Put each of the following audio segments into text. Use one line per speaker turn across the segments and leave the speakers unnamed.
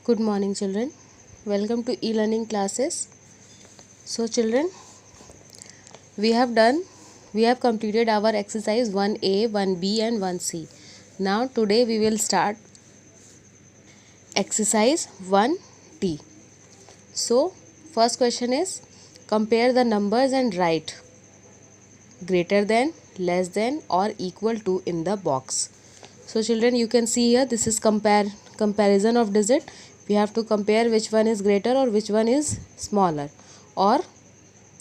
Good morning, children. Welcome to e-learning classes. So, children, we have completed our exercise 1A, 1B, and 1C. Now, today we will start exercise 1D. So, first question is compare the numbers and write greater than, less than, or equal to in the box. So, children, you can see here this is comparison of digit. We have to compare which one is greater or which one is smaller, or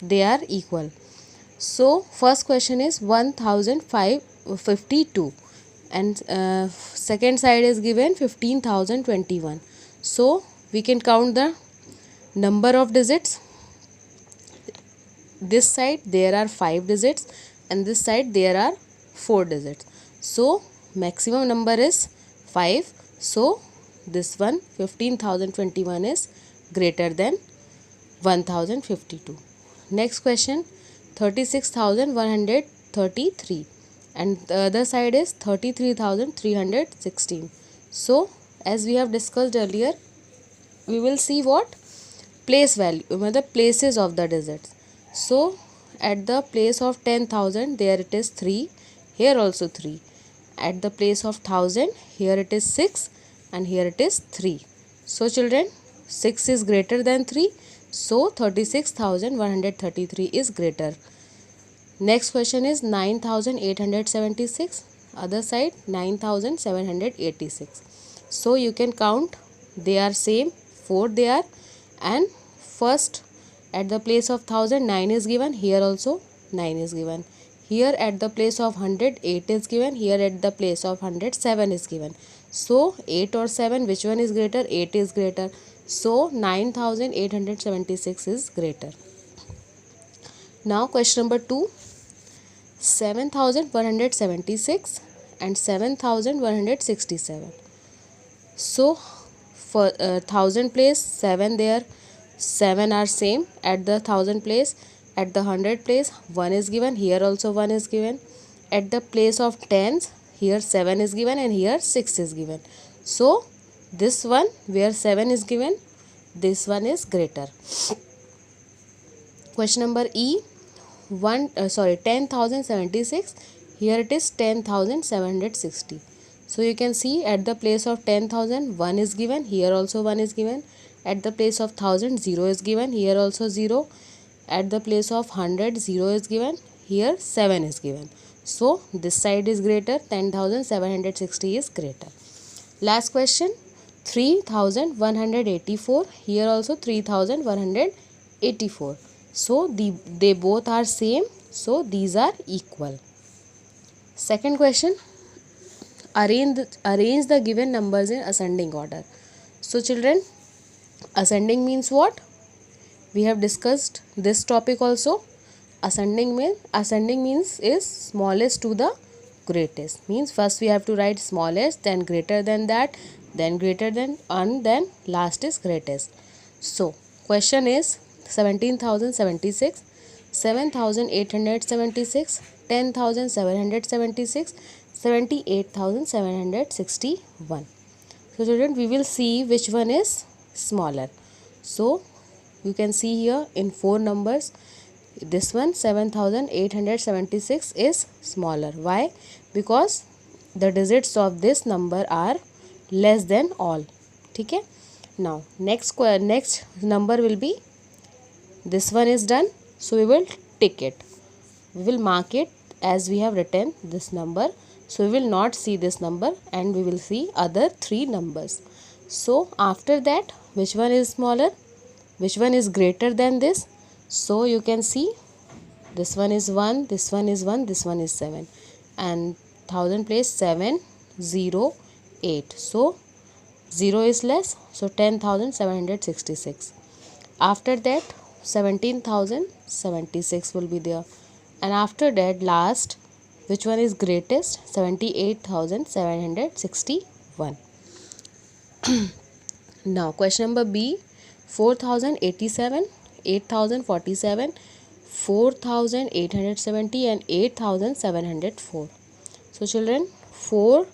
they are equal. So first question is 1052 and second side is given 15021. So we can count the number of digits. This side there are 5 digits and this side there are 4 digits. So maximum number is 5. So this one 15021 is greater than 1052. Next question 36,133 and the other side is 33,316. So as we have discussed earlier, we will see what place value, the places of the digits. So at the place of 10,000 there it is 3, here also 3. At the place of 1000 here it is 6 and here it is 3. So children, 6 is greater than 3. So 36,133 is greater. Next question is 9,876. Other side 9,786. So you can count, they are same, 4 they are, and first at the place of 1000 9 is given, here also 9 is given. Here at the place of 100 8 is given, here at the place of 100 7 is given. So 8 or 7, which one is greater? 8 is greater. So 9,876 is greater. Now question number 2, 7,176 and 7,167. So for 1000 place 7 there, 7 are same at the 1000 place. At the 100 place 1 is given, here also 1 is given. At the place of tens, here 7 is given and here 6 is given. So this one where 7 is given, this one is greater. Question number E, 10,076, here it is 10,760. So you can see at the place of 10,000 1 is given, here also 1 is given. At the place of 1000 0 is given, here also 0. At the place of 100 0 is given, here 7 is given. So this side is greater, 10,760 is greater. Last question 3,184, here also 3,184. So they both are same, so these are equal. Second question, arrange the given numbers in ascending order. So children, ascending means what? We have discussed this topic also. Ascending means is smallest to the greatest. Means first we have to write smallest, then greater than that, then greater than, and then last is greatest. So question is 17,076, 7,876, 10,776, 78,761. So children, we will see which one is smaller. So you can see here in 4 numbers, this one 7,876 is smaller. Why? Because the digits of this number are less than all. Okay? Now next number will be, this one is done, so we will tick it. We will mark it as we have written this number. So we will not see this number and we will see other 3 numbers. So after that, which one is smaller? Which one is greater than this? So you can see this one is 1, this one is 1, this one is 7, and 1000 place 7 0 8. So 0 is less, so 10,766. After that 17,076 will be there, and after that last, which one is greatest? 78,761. Now question number B, 4,087, 8,047, 4,870 and 8,704. So children, 4,087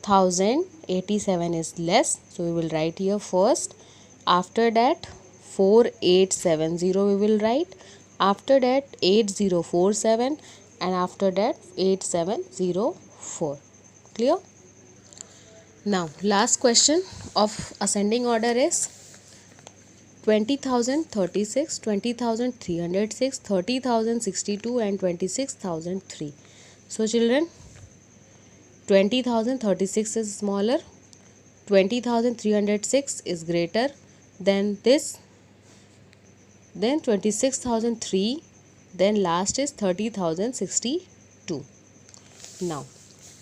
1087 is less, so we will write here first. After that 4870 we will write. After that 8047, and after that 8704. Clear? Now last question of ascending order is 20,036, 20,306, 30,062 and 26,003. So children, 20,036 is smaller, 20,306 is greater than this, then 26,003, then last is 30,062. Now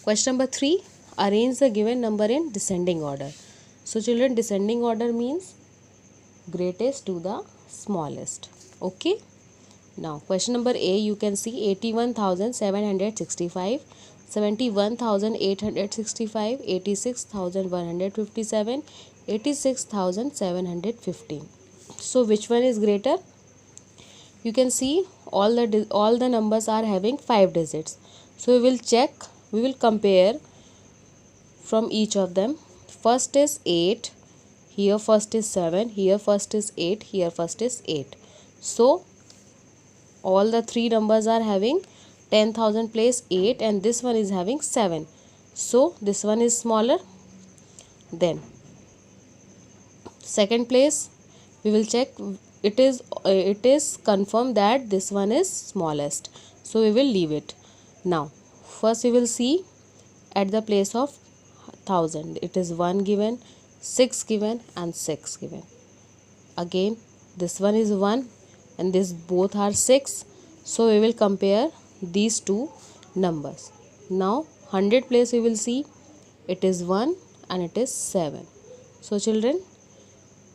question number 3, arrange the given number in descending order. So children, descending order means greatest to the smallest. Okay. Now question number A, you can see 81,765, 71,865, 86,157, 86,715. So which one is greater? You can see all the numbers are having 5 digits. So we will check, we will compare from each of them. First is 8, here first is 7, here first is 8, here first is 8. So all the 3 numbers are having 10,000 place 8, and this one is having 7. So this one is smaller. Then second place, we will check, it is confirmed that this one is smallest, so we will leave it. Now first we will see at the place of 1000, it is 1 given, 6 given and 6 given. Again this one is 1 and this both are 6, so we will compare these two numbers. Now 100 place we will see, it is 1 and it is 7. So children,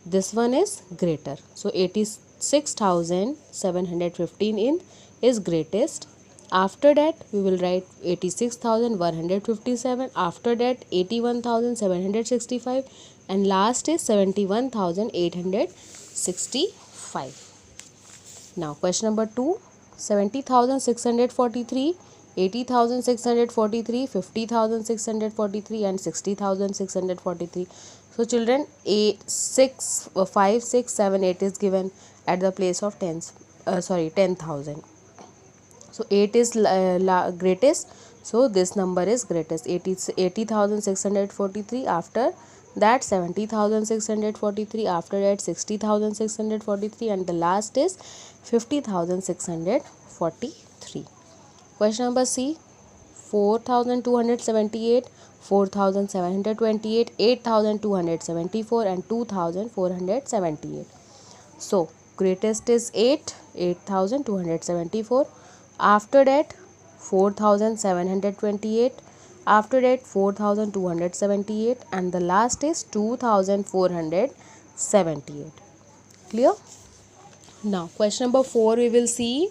this one is greater, so 86,715 is greatest. After that we will write 86,157, after that 81,765, and last is 71,865. Now question number 2, 70,643, 80,643, 50,643 and 60,643. So children, 8, 6, 5, 6, 7, 8 is given at the place of 10,000. So 8 is greatest, so this number is greatest. 80,643, after that 70,643, after that 60,643, and the last is 50,643. Question number C, 4,278, 4,728, 8,274 and 2,478. So greatest is 8, 8,274. After that 4,728, after that 4,278, and the last is 2,478. Clear? Now question number 4, we will see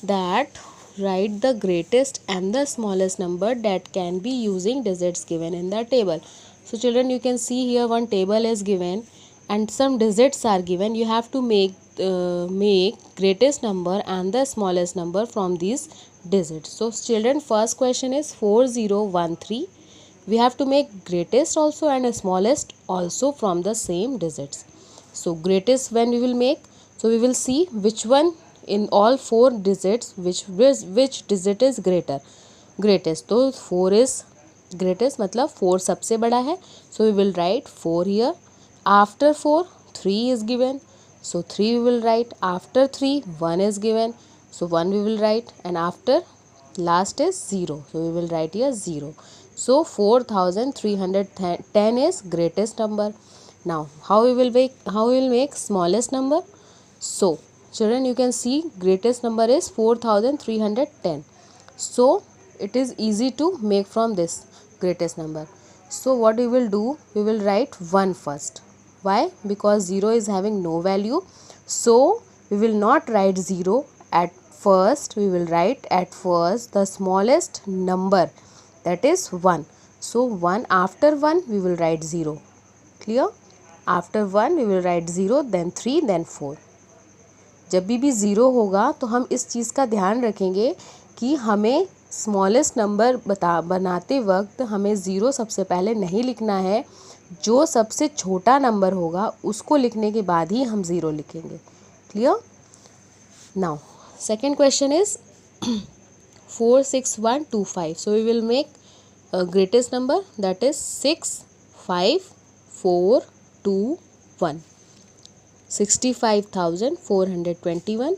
that write the greatest and the smallest number that can be using digits given in the table. So children, you can see here one table is given and some digits are given. You have to make greatest number and the smallest number from these digits. So children, first question is 4013. We have to make greatest also and a smallest also from the same digits. So greatest when we will make, so we will see which one in all 4 digits which digit is greatest. तो 4 is greatest, मतलब 4 सबसे बड़ा है, so we will write 4 here. After 4 3 is given, so 3 we will write. After 3 1 is given, so 1 we will write, and after last is 0, so we will write here 0. So 4,310 is greatest number. Now how we will make smallest number? So children, you can see greatest number is 4,310. So it is easy to make from this greatest number. So what we will do, we will write 1 first. Why? Because 0 is having no value. So we will not write 0 at first. We will write at first the smallest number, that is 1. So 1, after 1 we will write 0. Clear? After 1 we will write 0, then 3, then 4. जब भी 0 होगा तो हम इस चीज़ का ध्यान रखेंगे कि हमें स्मॉलेस्ट नंबर बनाते वक्त हमें ज़ीरो सबसे पहले नहीं लिखना है, जो सबसे छोटा नंबर होगा उसको लिखने के बाद ही हम ज़ीरो लिखेंगे. Clear? Now second question is 46125. So we will make a greatest number, that is 6 5 4 2 1. 65,421,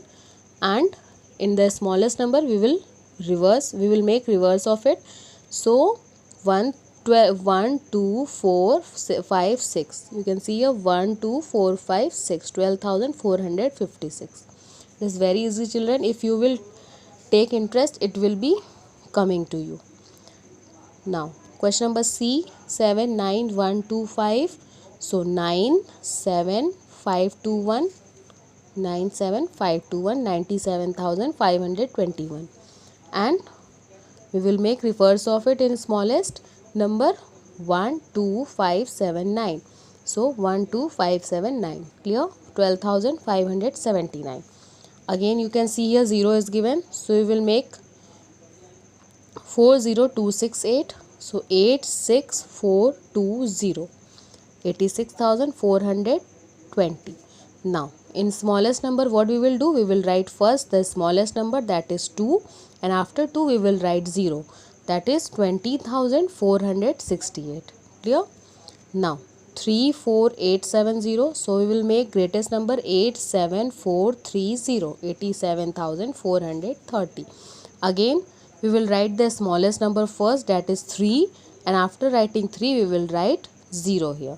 and in the smallest number we will make reverse of it. So 1 2 4 5 6, you can see here 1 2 4 5 6, 12,456. This is very easy, children. If you will take interest, it will be coming to you. Now question number C, 79125. So 97521, 97,521, and we will make reverse of it in smallest number 12579. So 12579. Clear? 12,579. Again you can see here 0 is given, so we will make 40268. So 86420, 86,420. Now in smallest number what we will do, we will write first the smallest number, that is 2, and after 2 we will write 0, that is 20,468. Clear? Now 34870, so we will make greatest number 87430, 87,430. Again we will write the smallest number first, that is 3, and after writing 3 we will write 0 here.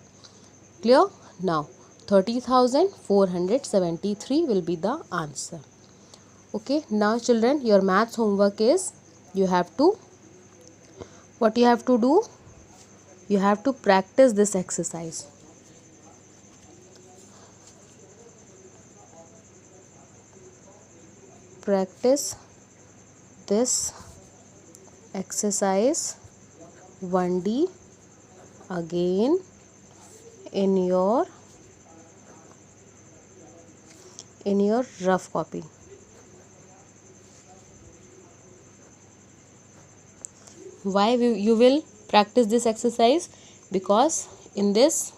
Clear? Now 30,473 will be the answer. Okay, now children, your maths homework is, what you have to do, you have to practice this exercise. Practice this exercise 1D again in your rough copy. Why you will practice this exercise? Because in this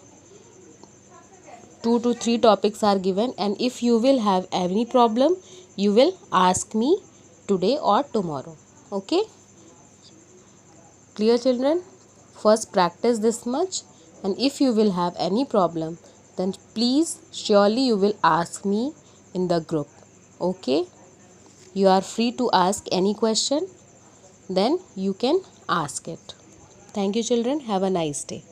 2 to 3 topics are given, and if you will have any problem, you will ask me today or tomorrow. Okay? Clear, children? First practice this much, and if you will have any problem, then please surely you will ask me in the group. Okay? You are free to ask any question, then you can ask it. Thank you, children. Have a nice day.